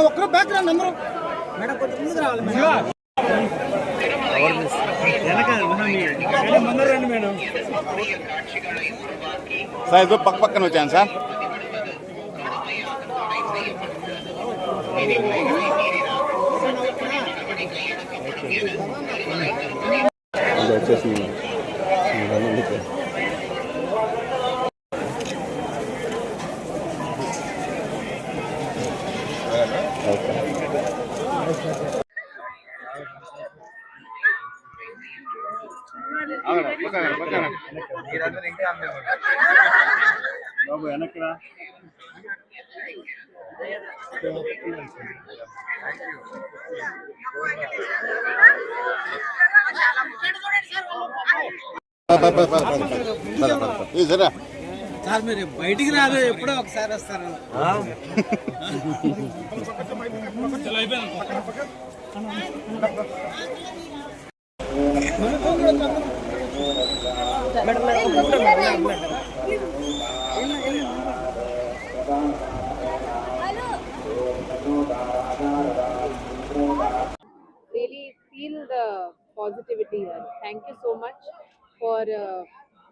ఒక్కరు బ్యాక్గ్రౌండ్ అందరూ మేడం కొంచెం ముందుకు రావాలి మేడం. సార్ ఇదో పక్క పక్కన వచ్చాను సార్. వచ్చేసింది బాబు వెనక్రా. సార్ మీరు బయటికి రాదు, ఎప్పుడో ఒకసారి వస్తారు. Really feel the positivity here. Thank you so much for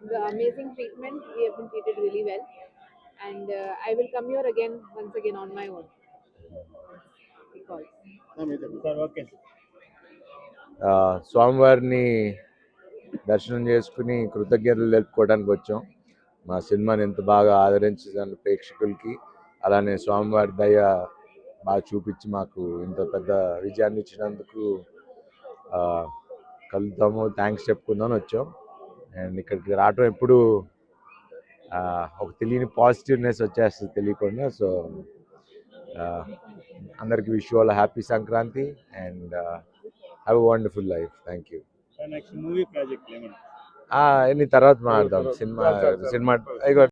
the amazing treatment. We have been treated really well, and I will come here again once again on my own. Because స్వామివారిని దర్శనం చేసుకుని కృతజ్ఞతలు తెలుపుకోవడానికి వచ్చాం. మా సినిమాని ఎంత బాగా ఆదరించిన ప్రేక్షకులకి, అలానే స్వామివారి దయ బాగా చూపించి మాకు ఇంత పెద్ద విజయాన్ని ఇచ్చినందుకు కలుద్దాము, థ్యాంక్స్ చెప్పుకుందామని వచ్చాం. అండ్ ఇక్కడికి రావటం ఎప్పుడు ఒక తెలియని పాజిటివ్నెస్ వచ్చేస్తుంది తెలియకుండా. సో అందరికి wish all happy Sankranti and have a wonderful life. Thank you. Next movie project ఏమన్నా ఎన్ని తర్వాత మాట్లాడదాం. సినిమా